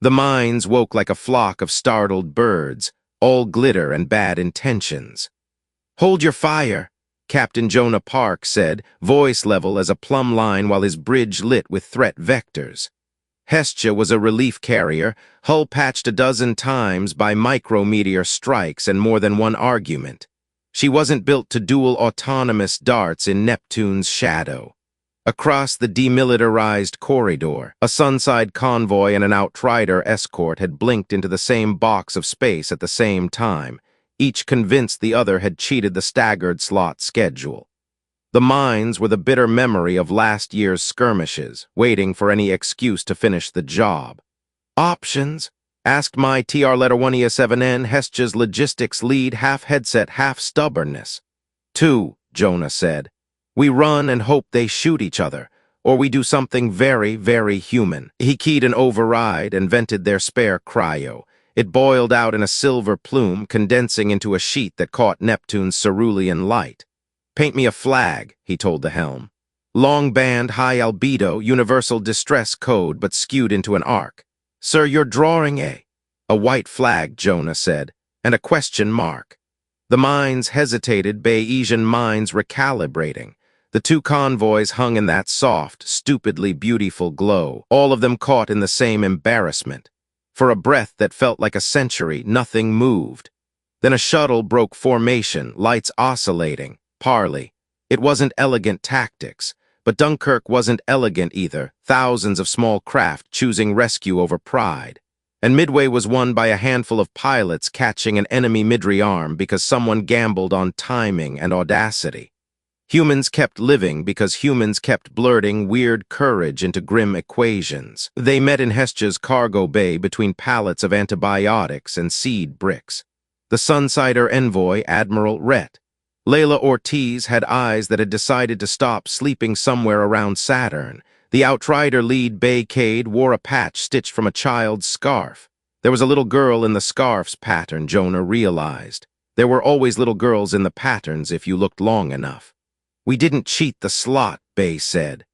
The mines woke like a flock of startled birds, all glitter and bad intentions. "Hold your fire," Captain Jonah Park said, voice level as a plumb line while his bridge lit with threat vectors. Hestia was a relief carrier, hull patched a dozen times by micrometeor strikes and more than one argument. She wasn't built to duel autonomous darts in Neptune's shadow. Across the demilitarized corridor, a Sunside convoy and an Outrider escort had blinked into the same box of space at the same time, each convinced the other had cheated the staggered slot schedule. The mines were the bitter memory of last year's skirmishes, waiting for any excuse to finish the job. "Options?" asked my TR letter 1ES7N, Hestia's logistics lead, half headset, half stubbornness. "Two," Jonah said. "We run and hope they shoot each other, or we do something very, very human." He keyed an override and vented their spare cryo. It boiled out in a silver plume, condensing into a sheet that caught Neptune's cerulean light. "Paint me a flag," he told the helm. "Long band, high albedo, universal distress code, but skewed into an arc." "Sir, you're drawing a white flag," Jonah said, "and a question mark." The mines hesitated, Bayesian minds recalibrating. The two convoys hung in that soft, stupidly beautiful glow, all of them caught in the same embarrassment. For a breath that felt like a century, nothing moved. Then a shuttle broke formation, lights oscillating. Parley. It wasn't elegant tactics, but Dunkirk wasn't elegant either, thousands of small craft choosing rescue over pride. And Midway was won by a handful of pilots catching an enemy mid-arm because someone gambled on timing and audacity. Humans kept living because humans kept blurting weird courage into grim equations. They met in Hestia's cargo bay between pallets of antibiotics and seed bricks. The Sunsider envoy, Admiral Rhett. Layla Ortiz had eyes that had decided to stop sleeping somewhere around Saturn. The Outrider lead, Bay Cade, wore a patch stitched from a child's scarf. There was a little girl in the scarf's pattern, Jonah realized. There were always little girls in the patterns if you looked long enough. "We didn't cheat the slot," Bay said.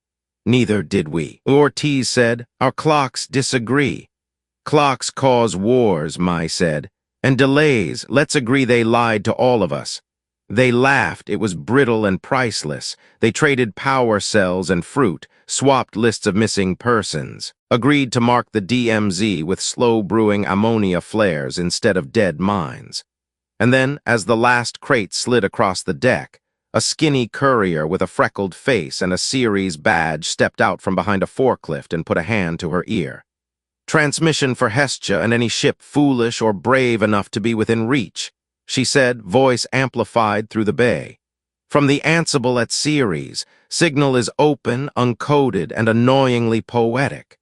"Neither did we," Ortiz said. "Our clocks disagree." "Clocks cause wars," Mai said. "And delays. Let's agree they lied to all of us." They laughed. It was brittle and priceless. They traded power cells and fruit, swapped lists of missing persons, agreed to mark the DMZ with slow-brewing ammonia flares instead of dead mines. And then, as the last crate slid across the deck, a skinny courier with a freckled face and a series badge stepped out from behind a forklift and put a hand to her ear. "Transmission for Hestia and any ship foolish or brave enough to be within reach," she said, voice amplified through the bay. "From the Ansible at Ceres, signal is open, uncoded, and annoyingly poetic."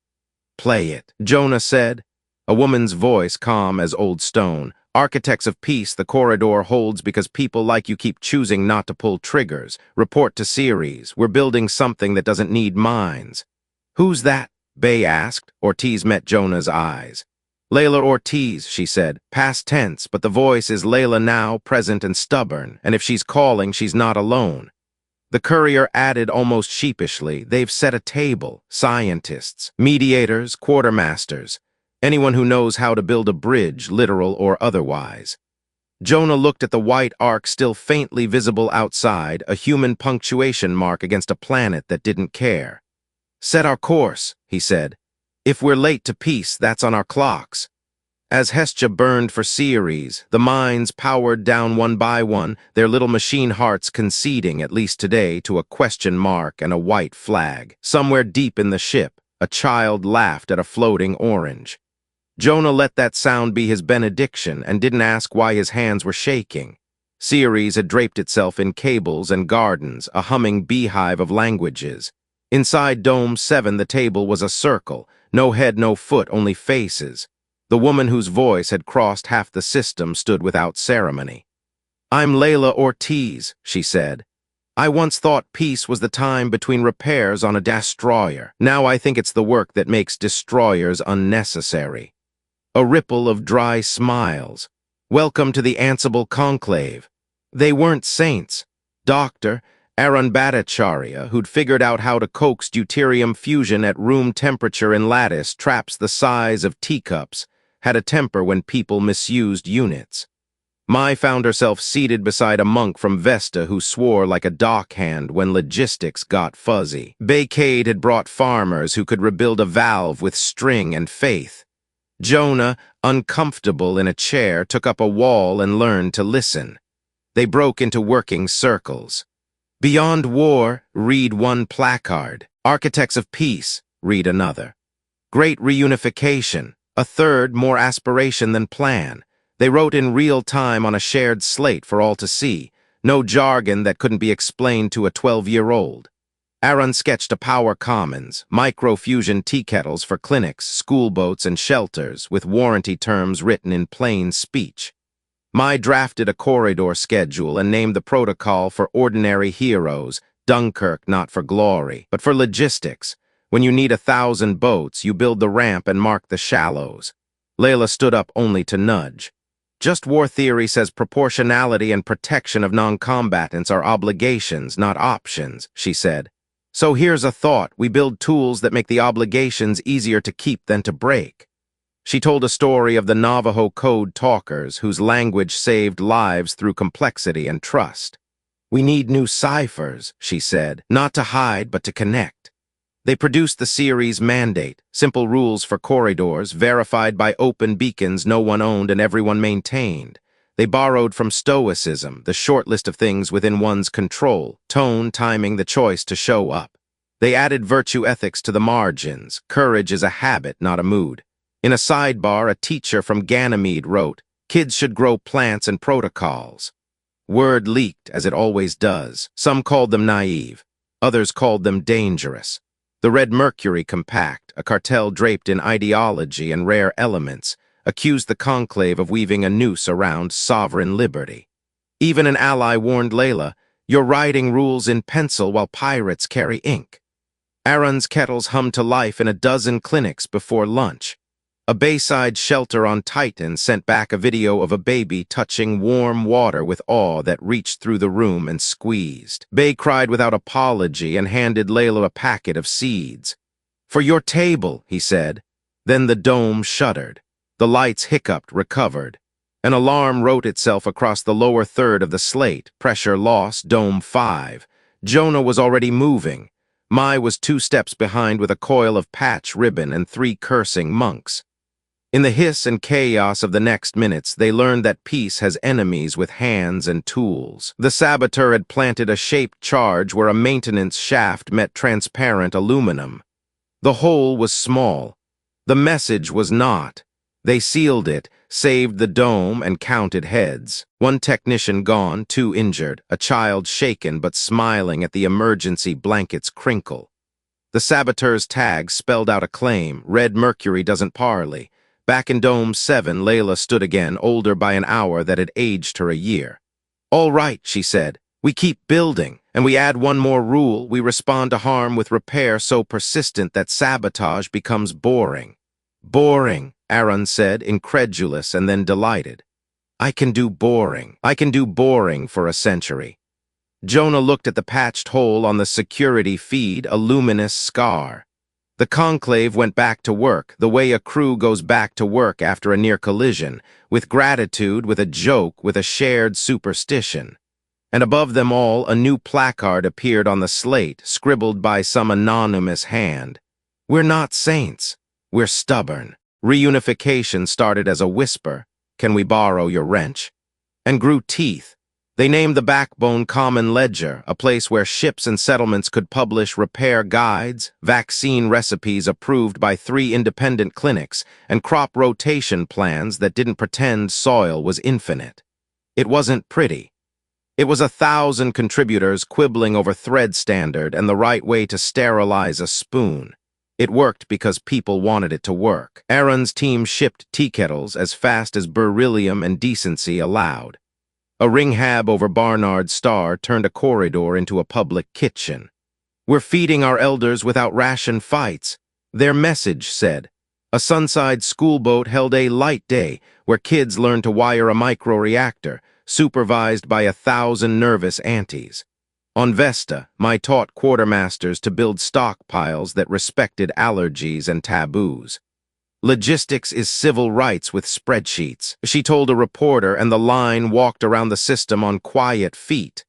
"Play it," Jonah said. A woman's voice, calm as old stone. "Architects of peace, the corridor holds because people like you keep choosing not to pull triggers. Report to Ceres. We're building something that doesn't need mines." "Who's that?" Bay asked. Ortiz met Jonah's eyes. "Layla Ortiz," she said. Past tense, but the voice is Layla now, present and stubborn, and if she's calling, she's not alone. The courier added almost sheepishly, "They've set a table. Scientists, mediators, quartermasters. Anyone who knows how to build a bridge, literal or otherwise." Jonah looked at the white arc still faintly visible outside, a human punctuation mark against a planet that didn't care. "Set our course," he said. "If we're late to peace, that's on our clocks." As Hestia burned for Ceres, the mines powered down one by one, their little machine hearts conceding, at least today, to a question mark and a white flag. Somewhere deep in the ship, a child laughed at a floating orange. Jonah let that sound be his benediction and didn't ask why his hands were shaking. Ceres had draped itself in cables and gardens, a humming beehive of languages. Inside Dome 7, the table was a circle, no head, no foot, only faces. The woman whose voice had crossed half the system stood without ceremony. "I'm Layla Ortiz," she said. "I once thought peace was the time between repairs on a destroyer. Now I think it's the work that makes destroyers unnecessary." A ripple of dry smiles. "Welcome to the Ansible conclave." They weren't saints. Doctor, Arun Bhattacharya, who'd figured out how to coax deuterium fusion at room temperature in lattice traps the size of teacups, had a temper when people misused units. Mai found herself seated beside a monk from Vesta who swore like a dockhand when logistics got fuzzy. Baycade had brought farmers who could rebuild a valve with string and faith. Jonah, uncomfortable in a chair, took up a wall and learned to listen. They broke into working circles. Beyond war, read one placard. Architects of peace, read another. Great reunification, a third, more aspiration than plan. They wrote in real time on a shared slate for all to see, no jargon that couldn't be explained to a 12-year-old. Arun sketched a power commons, micro-fusion tea kettles for clinics, school boats, and shelters, with warranty terms written in plain speech. Mai drafted a corridor schedule and named the protocol for ordinary heroes, Dunkirk not for glory, but for logistics. When you need 1,000 boats, you build the ramp and mark the shallows. Layla stood up only to nudge. Just war theory says proportionality and protection of non-combatants are obligations, not options, she said. So here's a thought: we build tools that make the obligations easier to keep than to break. She told a story of the Navajo code talkers whose language saved lives through complexity and trust. We need new ciphers, she said, not to hide but to connect. They produced the series Mandate, simple rules for corridors, verified by open beacons no one owned and everyone maintained. They borrowed from Stoicism, the short list of things within one's control, tone, timing, the choice to show up. They added virtue ethics to the margins. Courage is a habit, not a mood. In a sidebar, a teacher from Ganymede wrote, "Kids should grow plants and protocols." Word leaked, as it always does. Some called them naive. Others called them dangerous. The Red Mercury Compact, a cartel draped in ideology and rare elements, accused the conclave of weaving a noose around sovereign liberty. Even an ally warned Layla, "You're writing rules in pencil while pirates carry ink." Arun's kettles hummed to life in a dozen clinics before lunch. A Bayside shelter on Titan sent back a video of a baby touching warm water with awe that reached through the room and squeezed. Bay cried without apology and handed Layla a packet of seeds. "For your table," he said. Then the dome shuddered. The lights hiccuped, recovered. An alarm wrote itself across the lower third of the slate. Pressure lost, dome 5. Jonah was already moving. Mai was 2 steps behind with a coil of patch ribbon and 3 cursing monks. In the hiss and chaos of the next minutes, they learned that peace has enemies with hands and tools. The saboteur had planted a shaped charge where a maintenance shaft met transparent aluminum. The hole was small. The message was not. They sealed it, saved the dome, and counted heads. 1 technician gone, 2 injured, a child shaken but smiling at the emergency blanket's crinkle. The saboteur's tag spelled out a claim: Red Mercury doesn't parley. Back in Dome 7, Layla stood again, older by an hour that had aged her a year. "All right," she said. "We keep building, and we add one more rule. We respond to harm with repair so persistent that sabotage becomes boring." "Boring," Arun said, incredulous and then delighted. "I can do boring. I can do boring for a century." Jonah looked at the patched hole on the security feed, a luminous scar. The conclave went back to work, the way a crew goes back to work after a near collision, with gratitude, with a joke, with a shared superstition. And above them all, a new placard appeared on the slate, scribbled by some anonymous hand. "We're not saints. We're stubborn." Reunification started as a whisper, "Can we borrow your wrench?" and grew teeth. They named the backbone Common Ledger, a place where ships and settlements could publish repair guides, vaccine recipes approved by 3 independent clinics, and crop rotation plans that didn't pretend soil was infinite. It wasn't pretty. It was 1,000 contributors quibbling over thread standard and the right way to sterilize a spoon. It worked because people wanted it to work. Arun's team shipped tea kettles as fast as beryllium and decency allowed. A ringhab over Barnard's Star turned a corridor into a public kitchen. "We're feeding our elders without ration fights," their message said. A Sunside schoolboat held a light day where kids learned to wire a microreactor, supervised by 1,000 nervous aunties. On Vesta, my taught quartermasters to build stockpiles that respected allergies and taboos. Logistics is civil rights with spreadsheets, she told a reporter, and the line walked around the system on quiet feet.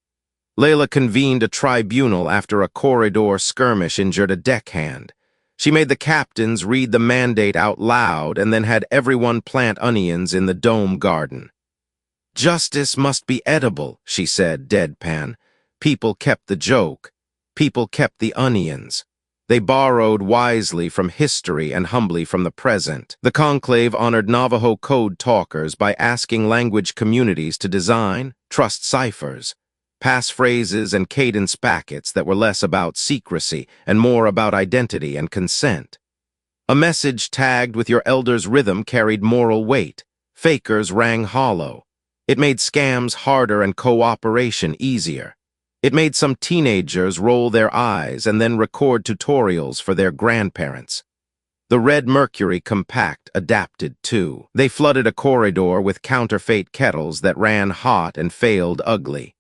Layla convened a tribunal after a corridor skirmish injured a deckhand. She made the captains read the mandate out loud and then had everyone plant onions in the dome garden. Justice must be edible, she said, deadpan. People kept the joke. People kept the onions. They borrowed wisely from history and humbly from the present. The conclave honored Navajo code talkers by asking language communities to design, trust ciphers, passphrases and cadence packets that were less about secrecy and more about identity and consent. A message tagged with your elder's rhythm carried moral weight. Fakers rang hollow. It made scams harder and cooperation easier. It made some teenagers roll their eyes and then record tutorials for their grandparents. The Red Mercury Compact adapted too. They flooded a corridor with counterfeit kettles that ran hot and failed ugly.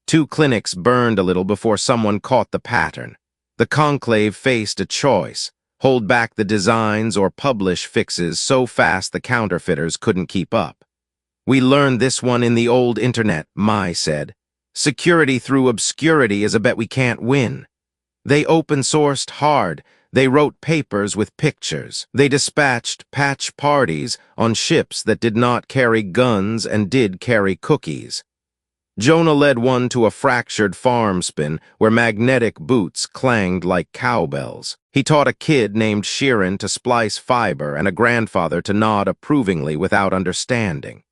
2 clinics burned a little before someone caught the pattern. The conclave faced a choice: hold back the designs or publish fixes so fast the counterfeiters couldn't keep up. We learned this one in the old internet, Mai said. Security through obscurity is a bet we can't win. They open-sourced hard. They wrote papers with pictures. They dispatched patch parties on ships that did not carry guns and did carry cookies. Jonah led one to a fractured farm spin where magnetic boots clanged like cowbells. He taught a kid named Sheeran to splice fiber and a grandfather to nod approvingly without understanding.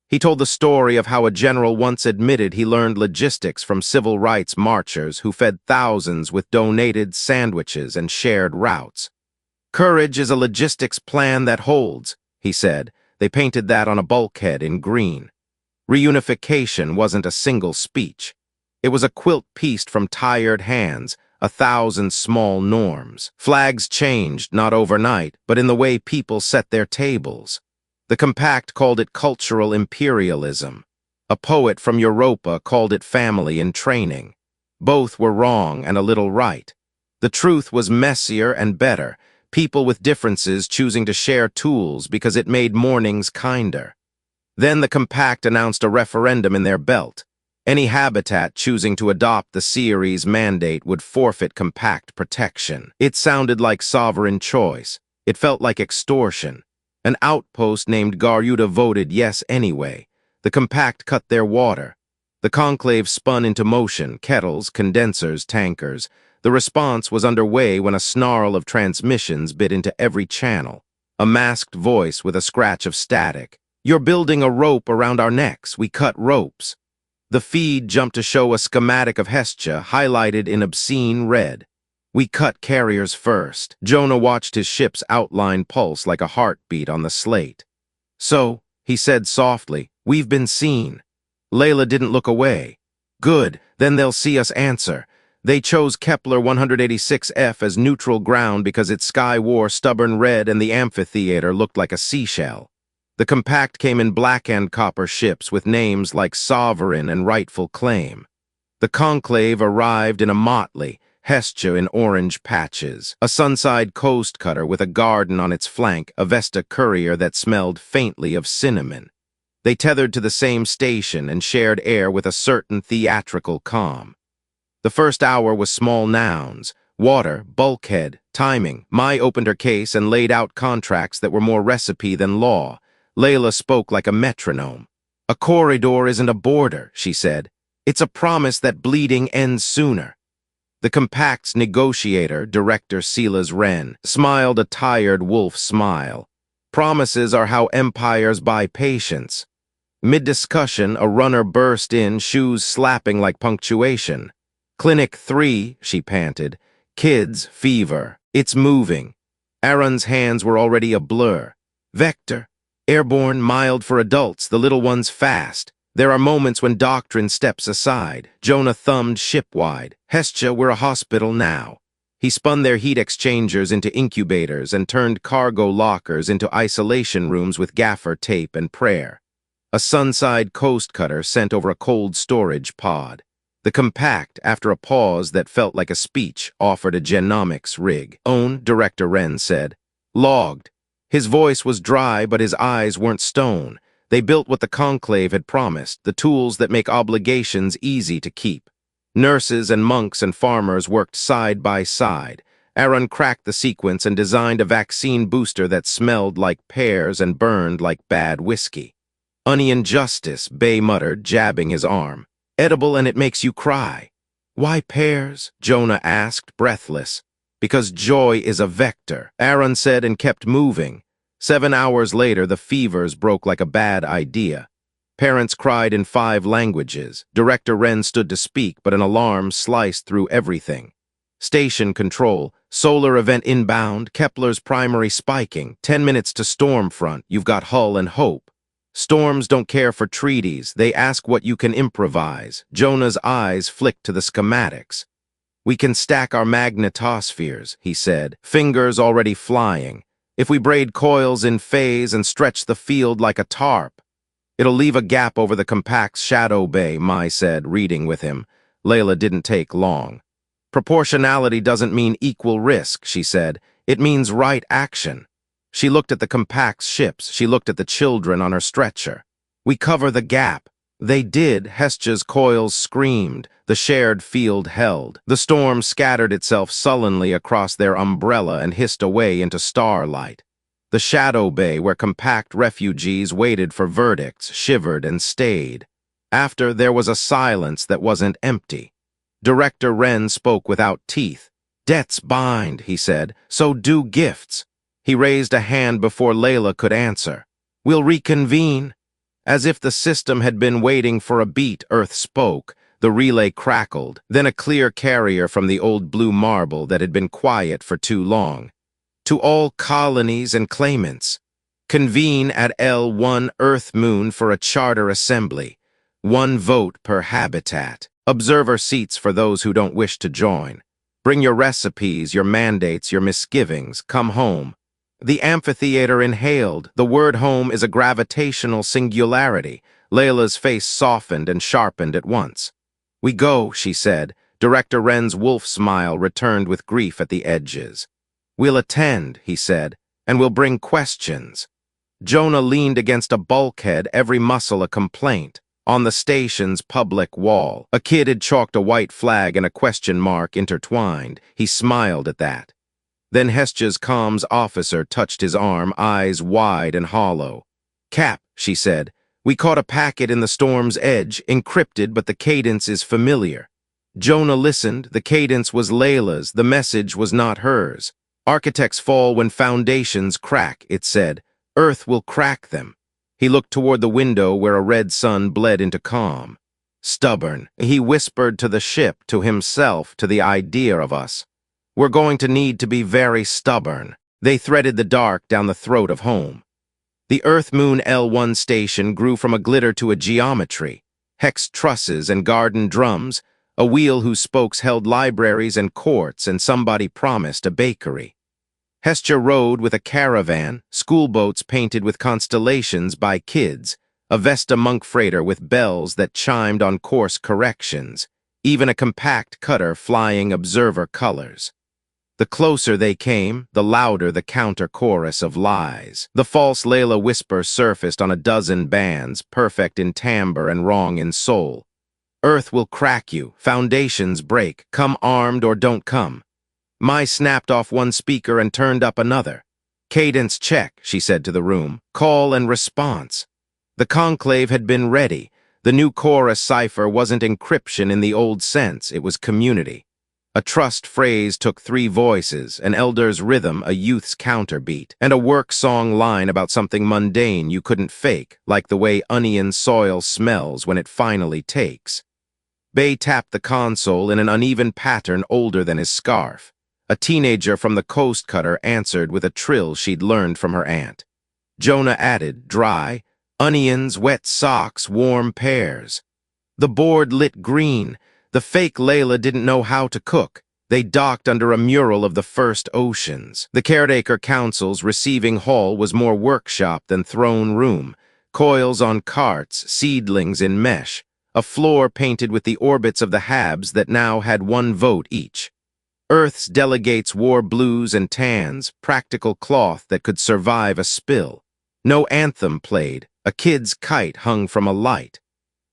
He told the story of how a general once admitted he learned logistics from civil rights marchers who fed thousands with donated sandwiches and shared routes. Courage is a logistics plan that holds, he said. They painted that on a bulkhead in green. Reunification wasn't a single speech. It was a quilt pieced from tired hands, 1,000 small norms. Flags changed, not overnight, but in the way people set their tables. The Compact called it cultural imperialism. A poet from Europa called it family in training. Both were wrong and a little right. The truth was messier and better, people with differences choosing to share tools because it made mornings kinder. Then the Compact announced a referendum in their belt. Any habitat choosing to adopt the series mandate would forfeit Compact protection. It sounded like sovereign choice. It felt like extortion. An outpost named Garuda voted yes anyway. The Compact cut their water. The conclave spun into motion, kettles, condensers, tankers. The response was underway when a snarl of transmissions bit into every channel. A masked voice with a scratch of static. You're building a rope around our necks. We cut ropes. The feed jumped to show a schematic of Hestia highlighted in obscene red. We cut carriers first. Jonah watched his ship's outline pulse like a heartbeat on the slate. So, he said softly, we've been seen. Layla didn't look away. Good, then they'll see us answer. They chose Kepler 186F as neutral ground because its sky wore stubborn red and the amphitheater looked like a seashell. The Compact came in black and copper ships with names like Sovereign and Rightful Claim. The conclave arrived in a motley, Hestia in orange patches, a Sunside coast cutter with a garden on its flank, a Vesta courier that smelled faintly of cinnamon. They tethered to the same station and shared air with a certain theatrical calm. The first hour was small nouns: water, bulkhead, timing. Mai opened her case and laid out contracts that were more recipe than law. Layla spoke like a metronome. A corridor isn't a border, she said. It's a promise that bleeding ends sooner. The Compact's negotiator, Director Silas Wren, smiled a tired wolf smile. Promises are how empires buy patience. Mid-discussion, a runner burst in, shoes slapping like punctuation. Clinic 3, she panted. Kids, fever. It's moving. Aaron's hands were already a blur. Vector. Airborne, mild for adults, the little ones fast. There are moments when doctrine steps aside. Jonah thumbed shipwide. Hestia, we're a hospital now. He spun their heat exchangers into incubators and turned cargo lockers into isolation rooms with gaffer tape and prayer. A Sunside coast cutter sent over a cold storage pod. The compact, after a pause that felt like a speech, offered a genomics rig. Own, Director Wren said. Logged. His voice was dry, but his eyes weren't stone. They built what the conclave had promised, the tools that make obligations easy to keep. Nurses and monks and farmers worked side by side. Aaron cracked the sequence and designed a vaccine booster that smelled like pears and burned like bad whiskey. Onion justice, Bay muttered, jabbing his arm. Edible and it makes you cry. Why pears? Jonah asked, breathless. Because joy is a vector, Aaron said and kept moving. 7 hours later, the fevers broke like a bad idea. Parents cried in 5 languages. Director Wren stood to speak, but an alarm sliced through everything. Station control, solar event inbound, Kepler's primary spiking, 10 minutes to storm front, you've got hull and hope. Storms don't care for treaties, they ask what you can improvise. Jonah's eyes flicked to the schematics. We can stack our magnetospheres, he said, fingers already flying. If we braid coils in phase and stretch the field like a tarp. It'll leave a gap over the compact's shadow bay, Mai said, reading with him. Layla didn't take long. Proportionality doesn't mean equal risk, she said. It means right action. She looked at the compact's ships. She looked at the children on her stretcher. We cover the gap. They did. Hestia's coils screamed. The shared field held. The storm scattered itself sullenly across their umbrella and hissed away into starlight. The shadow bay where compact refugees waited for verdicts shivered and stayed. After, there was a silence that wasn't empty. Director Wren spoke without teeth. Debts bind, he said, so do gifts. He raised a hand before Layla could answer. We'll reconvene. As if the system had been waiting for a beat, Earth spoke. The relay crackled, then a clear carrier from the old blue marble that had been quiet for too long. To all colonies and claimants, convene at L1 Earth-Moon for a charter assembly. 1 vote per habitat. Observer seats for those who don't wish to join. Bring your recipes, your mandates, your misgivings. Come home. The amphitheater inhaled. The word home is a gravitational singularity. Layla's face softened and sharpened at once. We go, she said. Director Wren's wolf smile returned with grief at the edges. We'll attend, he said, and we'll bring questions. Jonah leaned against a bulkhead, every muscle a complaint. On the station's public wall, a kid had chalked a white flag and a question mark intertwined. He smiled at that. Then Hestia's comms officer touched his arm, eyes wide and hollow. Cap, she said, we caught a packet in the storm's edge, encrypted, but the cadence is familiar. Jonah listened. The cadence was Layla's. The message was not hers. Architects fall when foundations crack, it said. Earth will crack them. He looked toward the window where a red sun bled into calm. Stubborn, he whispered to the ship, to himself, to the idea of us. We're going to need to be very stubborn. They threaded the dark down the throat of home. The Earth-Moon L1 station grew from a glitter to a geometry. Hex trusses and garden drums, a wheel whose spokes held libraries and courts, and somebody promised a bakery. Hestia rode with a caravan, schoolboats painted with constellations by kids, a Vesta monk freighter with bells that chimed on course corrections, even a compact cutter flying observer colors. The closer they came, the louder the counter-chorus of lies. The false Layla whisper surfaced on a dozen bands, perfect in timbre and wrong in soul. Earth will crack you, foundations break, come armed or don't come. Mai snapped off one speaker and turned up another. Cadence check, she said to the room. Call and response. The conclave had been ready. The new chorus cipher wasn't encryption in the old sense, it was community. A trust phrase took 3 voices, an elder's rhythm, a youth's counterbeat, and a work song line about something mundane you couldn't fake, like the way onion soil smells when it finally takes. Bay tapped the console in an uneven pattern older than his scarf. A teenager from the coast cutter answered with a trill she'd learned from her aunt. Jonah added, dry, onions, wet socks, warm pears. The board lit green. The fake Layla didn't know how to cook. They docked under a mural of the first oceans. The caretaker council's receiving hall was more workshop than throne room. Coils on carts, seedlings in mesh. a floor painted with the orbits of the habs that now had one vote each. Earth's delegates wore blues and tans, practical cloth that could survive a spill. No anthem played, a kid's kite hung from a light.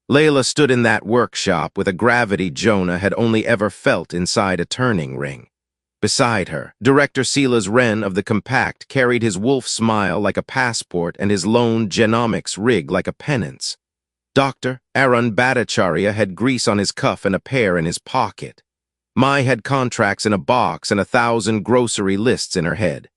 Layla stood in that workshop with a gravity Jonah had only ever felt inside a turning ring. Beside her, Director Silas Wren of the Compact carried his wolf smile like a passport and his lone genomics rig like a penance. Dr. Arun Bhattacharya had grease on his cuff and a pear in his pocket. Mai had contracts in a box and 1,000 grocery lists in her head.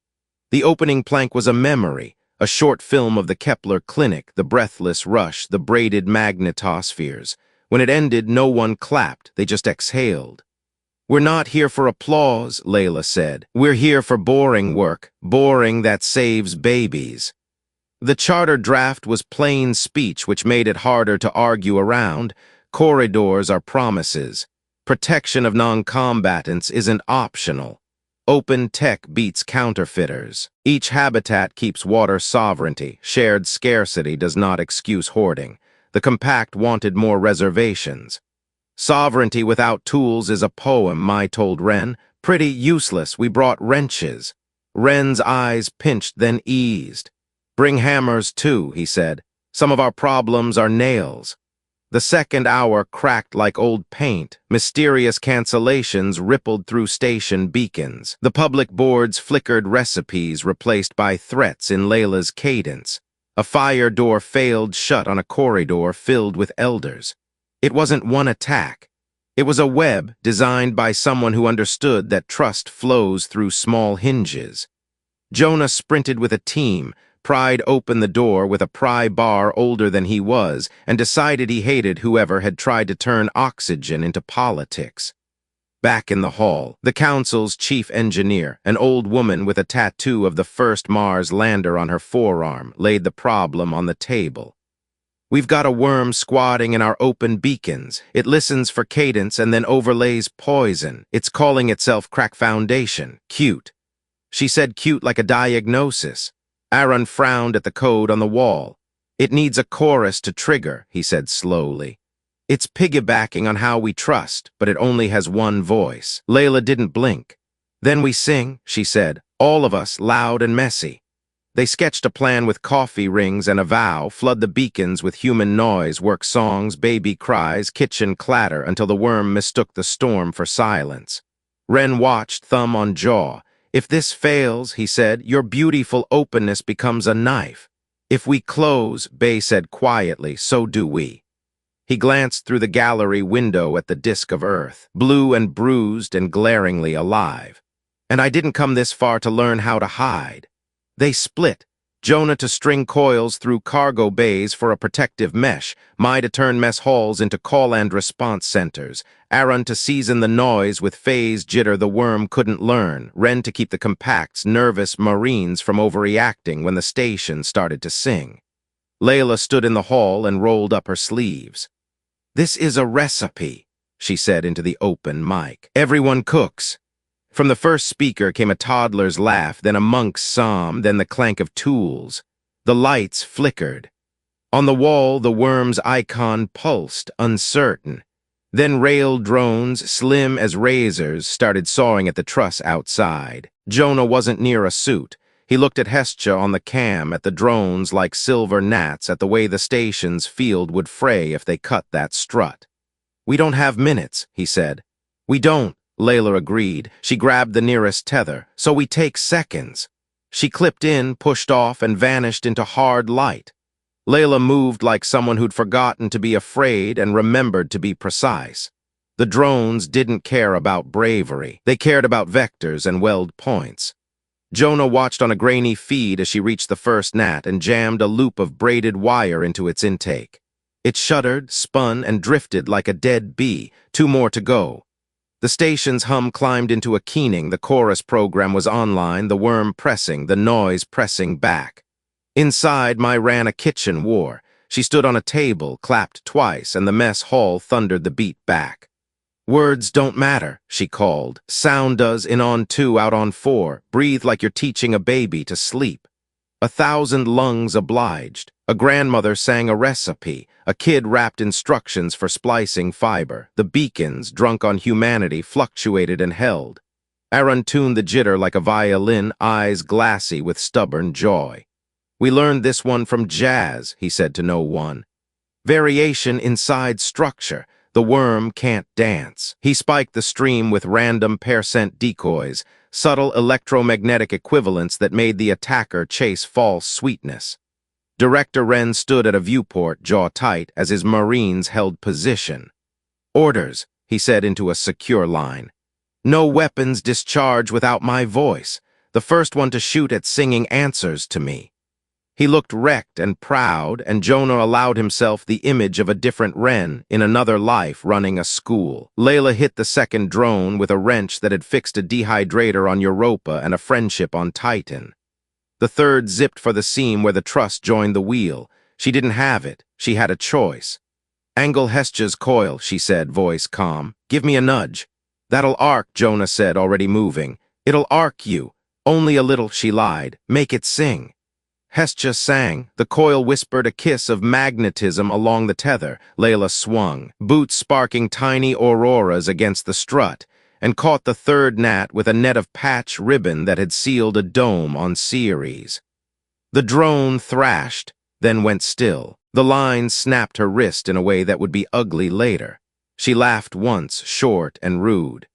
The opening plank was a memory, a short film of the Kepler Clinic, the breathless rush, the braided magnetospheres. When it ended, no one clapped, they just exhaled. "We're not here for applause," Layla said. "We're here for boring work, boring that saves babies." The charter draft was plain speech, which made it harder to argue around. Corridors are promises. Protection of non-combatants isn't optional. Open tech beats counterfeiters. Each habitat keeps water sovereignty. Shared scarcity does not excuse hoarding. The Compact wanted more reservations. "Sovereignty without tools is a poem," Mai told Wren. "Pretty useless. We brought wrenches." Wren's eyes pinched, then eased. "Bring hammers too," he said. "Some of our problems are nails." The second hour cracked like old paint. Mysterious cancellations rippled through station beacons. The public boards flickered recipes replaced by threats in Layla's cadence. A fire door failed shut on a corridor filled with elders. It wasn't one attack. It was a web designed by someone who understood that trust flows through small hinges. Jonah sprinted with a team, pried open the door with a pry bar older than he was, and decided he hated whoever had tried to turn oxygen into politics. Back in the hall, the council's chief engineer, an old woman with a tattoo of the first Mars lander on her forearm, laid the problem on the table. "We've got a worm squatting in our open beacons. It listens for cadence and then overlays poison. It's calling itself Crack Foundation. Cute." She said cute like a diagnosis. Arun frowned at the code on the wall. "It needs a chorus to trigger," he said slowly. "It's piggybacking on how we trust, but it only has one voice." Layla didn't blink. "Then we sing," she said, "all of us, loud and messy." They sketched a plan with coffee rings and a vow, flood the beacons with human noise, work songs, baby cries, kitchen clatter, until the worm mistook the storm for silence. Wren watched, thumb on jaw. "If this fails," he said, "your beautiful openness becomes a knife. If we close," Bay said quietly, "so do we." He glanced through the gallery window at the disk of Earth, blue and bruised and glaringly alive. "And I didn't come this far to learn how to hide." They split, Jonah to string coils through cargo bays for a protective mesh, Mai to turn mess halls into call and response centers, Arun to season the noise with phase jitter the worm couldn't learn, Wren to keep the Compact's nervous Marines from overreacting when the station started to sing. Layla stood in the hall and rolled up her sleeves. "This is a recipe," she said into the open mic. "Everyone cooks." From the first speaker came a toddler's laugh, then a monk's psalm, then the clank of tools. The lights flickered. On the wall, the worm's icon pulsed, uncertain. Then rail drones, slim as razors, started sawing at the truss outside. Jonah wasn't near a suit. He looked at Hestia on the cam, at the drones like silver gnats, at the way the station's field would fray if they cut that strut. "We don't have minutes," he said. "We don't," Layla agreed. She grabbed the nearest tether. "So we take seconds." She clipped in, pushed off, and vanished into hard light. Layla moved like someone who'd forgotten to be afraid and remembered to be precise. The drones didn't care about bravery. They cared about vectors and weld points. Jonah watched on a grainy feed as she reached the first gnat and jammed a loop of braided wire into its intake. It shuddered, spun, and drifted like a dead bee. 2 more to go. The station's hum climbed into a keening. The chorus program was online, the worm pressing, the noise pressing back. Inside, Mai ran a kitchen war. She stood on a table, clapped twice, and the mess hall thundered the beat back. "Words don't matter," she called. "Sound does, in on 2, out on 4. Breathe like you're teaching a baby to sleep." 1,000 lungs obliged. A grandmother sang a recipe. A kid rapped instructions for splicing fiber. The beacons, drunk on humanity, fluctuated and held. Aaron tuned the jitter like a violin, eyes glassy with stubborn joy. "We learned this one from jazz," he said to no one. "Variation inside structure. The worm can't dance." He spiked the stream with random percent decoys, subtle electromagnetic equivalents that made the attacker chase false sweetness. Director Wren stood at a viewport, jaw tight, as his Marines held position. "Orders," he said into a secure line. "No weapons discharge without my voice. The first one to shoot at singing answers to me." He looked wrecked and proud, and Jonah allowed himself the image of a different Wren in another life running a school. Layla hit the second drone with a wrench that had fixed a dehydrator on Europa and a friendship on Titan. The third zipped for the seam where the truss joined the wheel. She didn't have it. She had a choice. "Angle Hestja's coil," she said, voice calm. "Give me a nudge." "That'll arc," Jonah said, already moving. "It'll arc you." "Only a little," she lied. "Make it sing." Hestja sang. The coil whispered a kiss of magnetism along the tether. Layla swung, boots sparking tiny auroras against the strut, and caught the third gnat with a net of patch ribbon that had sealed a dome on Ceres. The drone thrashed, then went still. The line snapped her wrist in a way that would be ugly later. She laughed once, short and rude.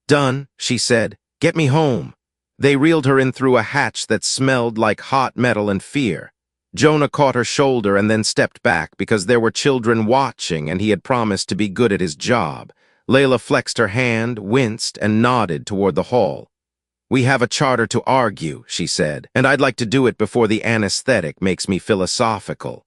"Done," she said. "Get me home." They reeled her in through a hatch that smelled like hot metal and fear. Jonah caught her shoulder and then stepped back because there were children watching and he had promised to be good at his job. Layla flexed her hand, winced, and nodded toward the hall. "We have a charter to argue," she said, "and I'd like to do it before the anesthetic makes me philosophical."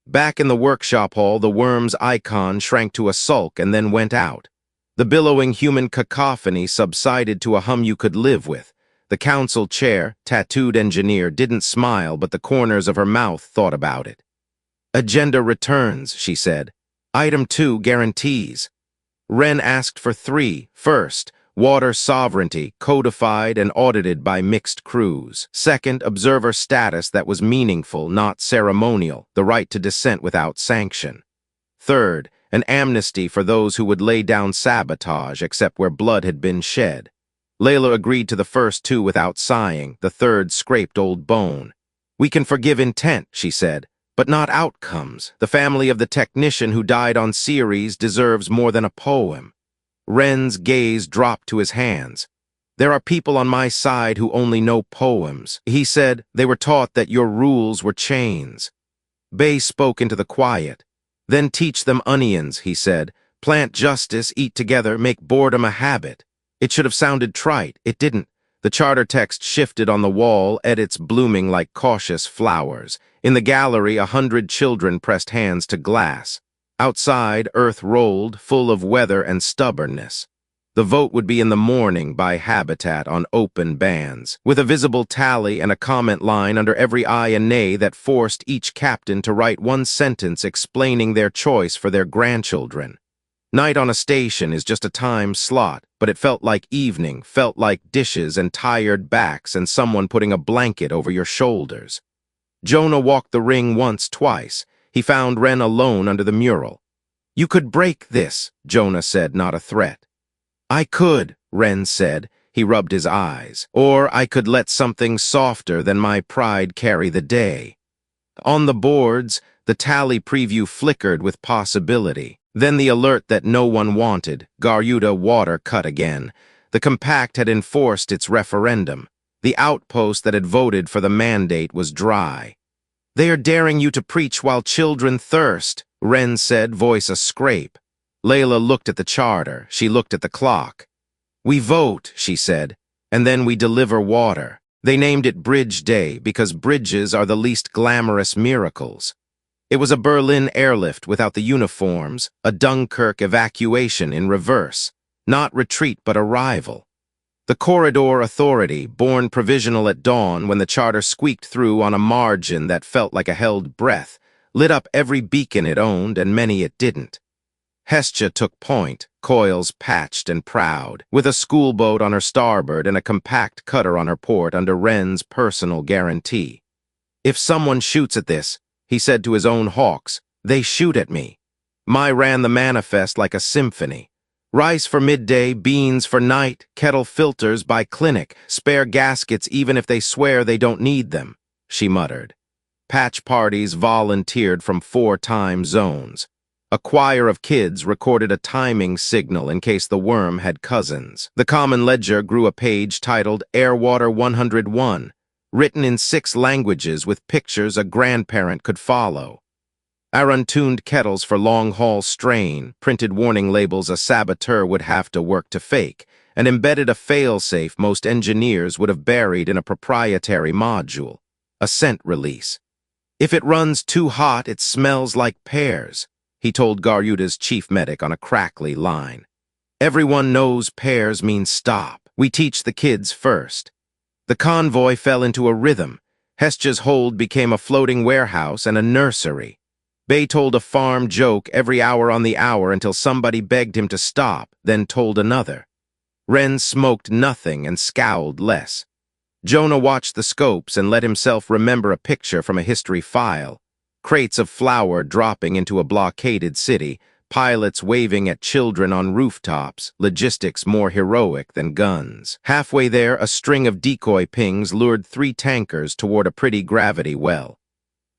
Back in the workshop hall, the worm's icon shrank to a sulk and then went out. The billowing human cacophony subsided to a hum you could live with. The council chair, tattooed engineer, didn't smile, but the corners of her mouth thought about it. "Agenda returns," she said. "Item 2 guarantees." Wren asked for 3. First, water sovereignty, codified and audited by mixed crews. Second, observer status that was meaningful, not ceremonial, the right to dissent without sanction. Third, an amnesty for those who would lay down sabotage except where blood had been shed. Layla agreed to the first 2 without sighing. The third scraped old bone. "We can forgive intent," she said, "but not outcomes. The family of the technician who died on Ceres deserves more than a poem." Wren's gaze dropped to his hands. "There are people on my side who only know poems," he said. "They were taught that your rules were chains." Bay spoke into the quiet. "Then teach them onions," he said. "Plant justice, eat together, make boredom a habit." It should have sounded trite. It didn't. The charter text shifted on the wall, edits blooming like cautious flowers. In the gallery, 100 children pressed hands to glass. Outside, earth rolled, full of weather and stubbornness. The vote would be in the morning by Habitat on open bands, with a visible tally and a comment line under every aye and nay that forced each captain to write one sentence explaining their choice for their grandchildren. Night on a station is just a time slot, but it felt like evening, felt like dishes and tired backs and someone putting a blanket over your shoulders. Jonah walked the ring once, twice. He found Wren alone under the mural. "You could break this," Jonah said, not a threat. "I could," Wren said. He rubbed his eyes. "Or I could let something softer than my pride carry the day." On the boards, the tally preview flickered with possibility. Then the alert that no one wanted. Garuda water cut again. The compact had enforced its referendum. The outpost that had voted for the mandate was dry. "They are daring you to preach while children thirst," Wren said, voice a scrape. Layla looked at the charter. She looked at the clock. "We vote," she said, "and then we deliver water." They named it Bridge Day because bridges are the least glamorous miracles. It was a Berlin airlift without the uniforms, a Dunkirk evacuation in reverse, not retreat but arrival. The corridor authority, born provisional at dawn when the charter squeaked through on a margin that felt like a held breath, lit up every beacon it owned and many it didn't. Hestja took point, coils patched and proud, with a schoolboat on her starboard and a compact cutter on her port under Wren's personal guarantee. "If someone shoots at this," He said to his own hawks, "They shoot at me." Mai ran the manifest like a symphony. Rice for midday, beans for night, kettle filters by clinic, spare gaskets even if they swear they don't need them, she muttered. Patch parties volunteered from 4 time zones. A choir of kids recorded a timing signal in case the worm had cousins. The common ledger grew a page titled Airwater 101, written in 6 languages with pictures a grandparent could follow. Aaron tuned kettles for long-haul strain, printed warning labels a saboteur would have to work to fake, and embedded a fail-safe most engineers would have buried in a proprietary module, a scent release. "If it runs too hot, it smells like pears," he told Garyuta's chief medic on a crackly line. "Everyone knows pears means stop. We teach the kids first." The convoy fell into a rhythm. Hestja's hold became a floating warehouse and a nursery. Bay told a farm joke every hour on the hour until somebody begged him to stop, then told another. Ren smoked nothing and scowled less. Jonah watched the scopes and let himself remember a picture from a history file. Crates of flour dropping into a blockaded city, pilots waving at children on rooftops, logistics more heroic than guns. Halfway there, a string of decoy pings lured 3 tankers toward a pretty gravity well.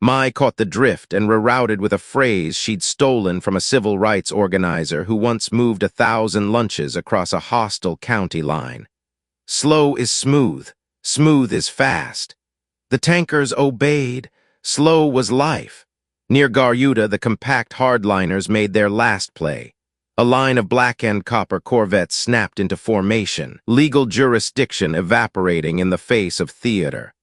Mai caught the drift and rerouted with a phrase she'd stolen from a civil rights organizer who once moved 1,000 lunches across a hostile county line. Slow is smooth, smooth is fast. The tankers obeyed. Slow was life. Near Garyuta, the compact hardliners made their last play. A line of black-and copper corvettes snapped into formation, legal jurisdiction evaporating in the face of theater.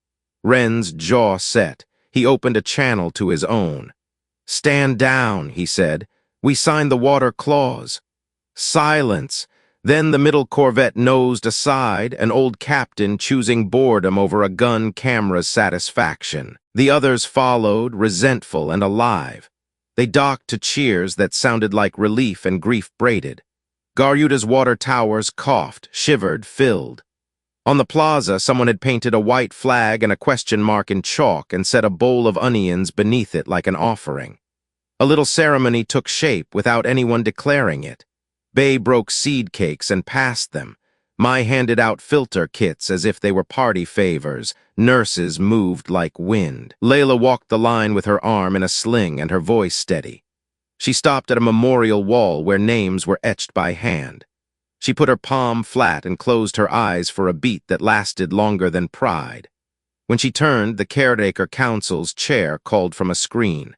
Ren's jaw set. He opened a channel to his own. "Stand down," he said. "We signed the water clause." Silence. Then the middle corvette nosed aside, an old captain choosing boredom over a gun camera's satisfaction. The others followed, resentful and alive. They docked to cheers that sounded like relief and grief braided. Garyuta's water towers coughed, shivered, filled. On the plaza, someone had painted a white flag and a question mark in chalk and set a bowl of onions beneath it like an offering. A little ceremony took shape without anyone declaring it. Bay broke seed cakes and passed them. Mai handed out filter kits as if they were party favors. Nurses moved like wind. Layla walked the line with her arm in a sling and her voice steady. She stopped at a memorial wall where names were etched by hand. She put her palm flat and closed her eyes for a beat that lasted longer than pride. When she turned, the caretaker council's chair called from a screen.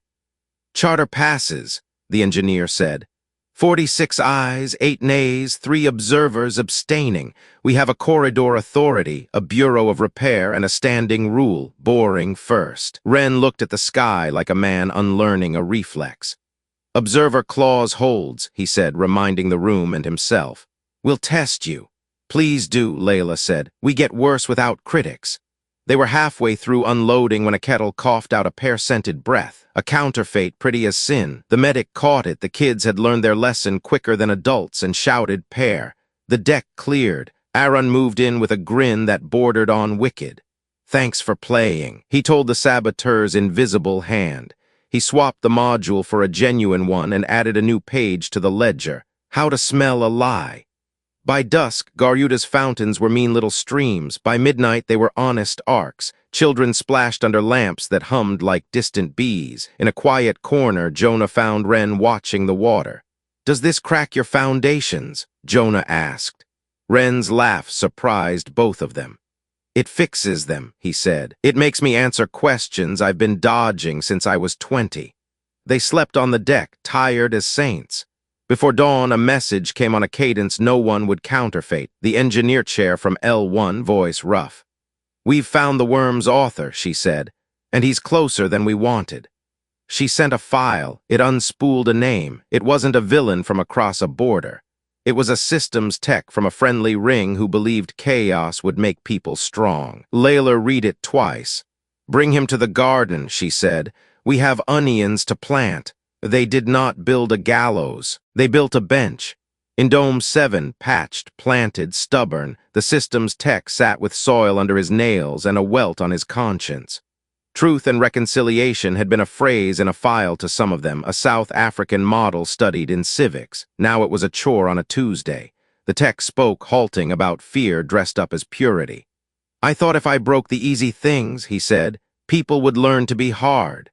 "Charter passes," the engineer said. 46 ayes, 8 nays, 3 observers abstaining. We have a corridor authority, a bureau of repair, and a standing rule, boring first. Ren looked at the sky like a man unlearning a reflex. "Observer clause holds," he said, reminding the room and himself. "We'll test you." "Please do," Layla said. "We get worse without critics." They were halfway through unloading when a kettle coughed out a pear-scented breath, a counterfeit pretty as sin. The medic caught it. The kids had learned their lesson quicker than adults and shouted pear. The deck cleared. Aaron moved in with a grin that bordered on wicked. "Thanks for playing," he told the saboteur's invisible hand. He swapped the module for a genuine one and added a new page to the ledger. How to smell a lie. By dusk, Garyuta's fountains were mean little streams. By midnight, they were honest arcs. Children splashed under lamps that hummed like distant bees. In a quiet corner, Jonah found Ren watching the water. "Does this crack your foundations?" Jonah asked. Ren's laugh surprised both of them. "It fixes them," he said. "It makes me answer questions I've been dodging since I was 20. They slept on the deck, tired as saints. Before dawn, a message came on a cadence no one would counterfeit. The engineer chair from L1, voice rough. "We've found the worm's author," she said, "and he's closer than we wanted." She sent a file. It unspooled a name. It wasn't a villain from across a border. It was a systems tech from a friendly ring who believed chaos would make people strong. Layla read it twice. "Bring him to the garden," she said. "We have onions to plant." They did not build a gallows. They built a bench. In Dome 7, patched, planted, stubborn, the system's tech sat with soil under his nails and a welt on his conscience. Truth and reconciliation had been a phrase in a file to some of them, a South African model studied in civics. Now it was a chore on a Tuesday. The text spoke, halting, about fear dressed up as purity. "I thought if I broke the easy things," he said, "people would learn to be hard."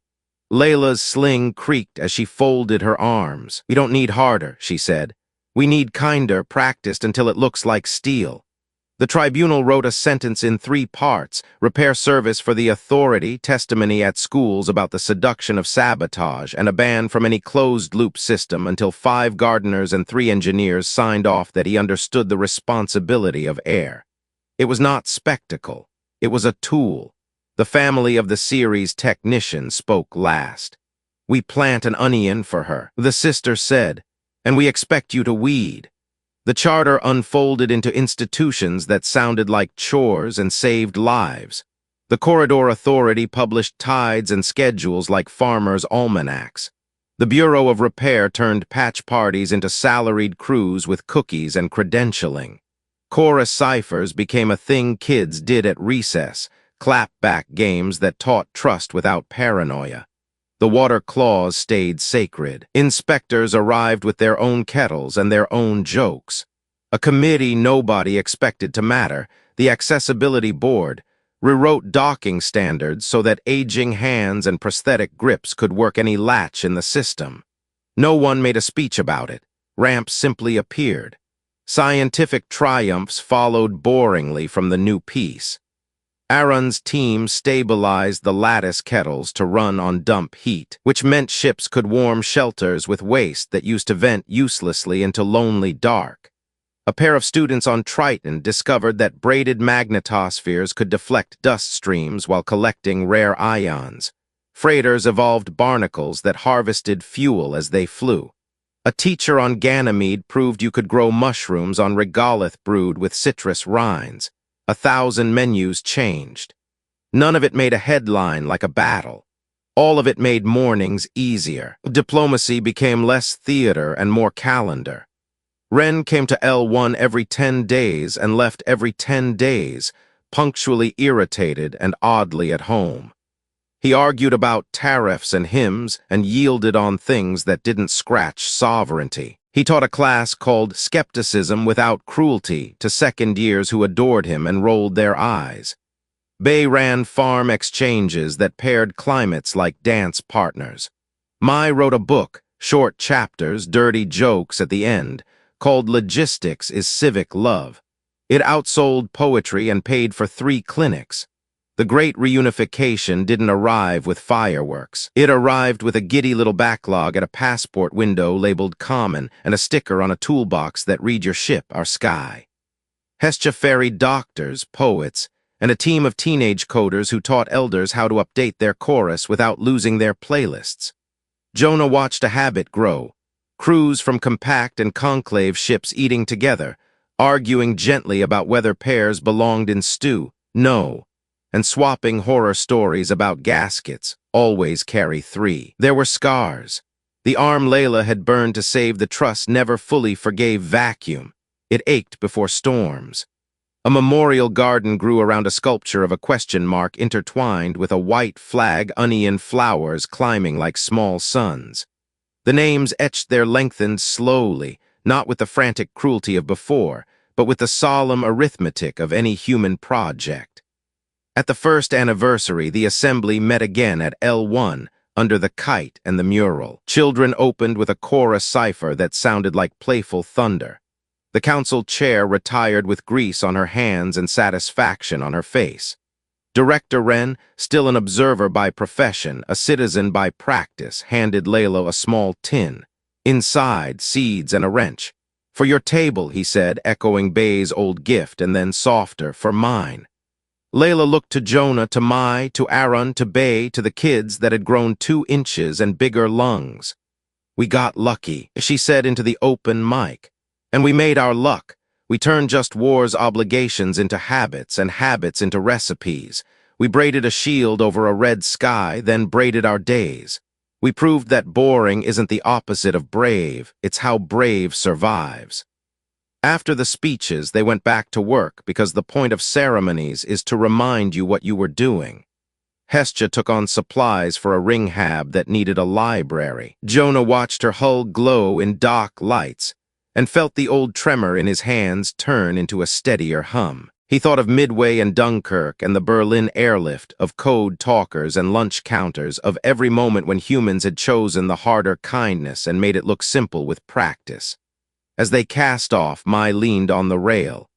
Layla's sling creaked as she folded her arms. "We don't need harder," she said. "We need kinder, practiced until it looks like steel." The tribunal wrote a sentence in 3 parts: repair service for the authority, testimony at schools about the seduction of sabotage, and a ban from any closed-loop system until 5 gardeners and 3 engineers signed off that he understood the responsibility of air. It was not spectacle. It was a tool. The family of the series technician spoke last. "We plant an onion for her," the sister said, "and we expect you to weed." The charter unfolded into institutions that sounded like chores and saved lives. The Corridor Authority published tides and schedules like farmers' almanacs. The Bureau of Repair turned patch parties into salaried crews with cookies and credentialing. Chorus ciphers became a thing kids did at recess, clapback games that taught trust without paranoia. The water claws stayed sacred. Inspectors arrived with their own kettles and their own jokes. A committee nobody expected to matter, the Accessibility Board, rewrote docking standards so that aging hands and prosthetic grips could work any latch in the system. No one made a speech about it. Ramps simply appeared. Scientific triumphs followed boringly from the new piece. Aaron's team stabilized the lattice kettles to run on dump heat, which meant ships could warm shelters with waste that used to vent uselessly into lonely dark. A pair of students on Triton discovered that braided magnetospheres could deflect dust streams while collecting rare ions. Freighters evolved barnacles that harvested fuel as they flew. A teacher on Ganymede proved you could grow mushrooms on regolith brewed with citrus rinds. 1,000 menus changed. None of it made a headline like a battle. All of it made mornings easier. Diplomacy became less theater and more calendar. Wren came to L1 every 10 days and left every 10 days, punctually irritated and oddly at home. He argued about tariffs and hymns and yielded on things that didn't scratch sovereignty. He taught a class called Skepticism Without Cruelty to second years who adored him and rolled their eyes. Bay ran farm exchanges that paired climates like dance partners. Mai wrote a book, short chapters, dirty jokes at the end, called Logistics is Civic Love. It outsold poetry and paid for 3 clinics. The Great Reunification didn't arrive with fireworks. It arrived with a giddy little backlog at a passport window labeled Common and a sticker on a toolbox that read your ship, our sky. Hestia ferried doctors, poets, and a team of teenage coders who taught elders how to update their chorus without losing their playlists. Jonah watched a habit grow. Crews from compact and conclave ships eating together, arguing gently about whether pairs belonged in stew, no, and swapping horror stories about gaskets, always carry 3. There were scars. The arm Layla had burned to save the truss never fully forgave vacuum. It ached before storms. A memorial garden grew around a sculpture of a question mark intertwined with a white flag, onion flowers climbing like small suns. The names etched there lengthened slowly, not with the frantic cruelty of before, but with the solemn arithmetic of any human project. At the first anniversary, the assembly met again at L1, under the kite and the mural. Children opened with a chorus cipher that sounded like playful thunder. The council chair retired with grease on her hands and satisfaction on her face. Director Wren, still an observer by profession, a citizen by practice, handed Layla a small tin. Inside, seeds and a wrench. "For your table," he said, echoing Bay's old gift, and then softer, "for mine." Layla looked to Jonah, to Mai, to Aaron, to Bay, to the kids that had grown 2 inches and bigger lungs. "We got lucky," she said into the open mic. "And we made our luck. We turned just war's obligations into habits and habits into recipes. We braided a shield over a red sky, then braided our days. We proved that boring isn't the opposite of brave, it's how brave survives." After the speeches, they went back to work because the point of ceremonies is to remind you what you were doing. Hestia took on supplies for a ring hab that needed a library. Jonah watched her hull glow in dark lights and felt the old tremor in his hands turn into a steadier hum. He thought of Midway and Dunkirk and the Berlin airlift, of code talkers and lunch counters, of every moment when humans had chosen the harder kindness and made it look simple with practice. As they cast off, Mai leaned on the rail.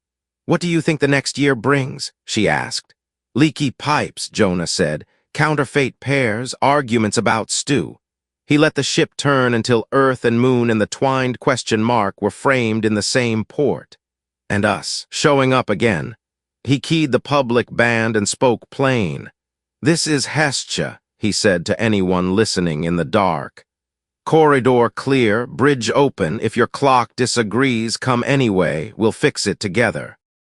"What do you think the next year brings?" she asked. "Leaky pipes," Jonah said, "counterfeit pairs, arguments about stew." He let the ship turn until Earth and Moon and the twined question mark were framed in the same port. And us, showing up again. He keyed the public band and spoke plain. "This is Hestia," he said to anyone listening in the dark. "Corridor clear, bridge open. If your clock disagrees, come anyway. We'll fix it together."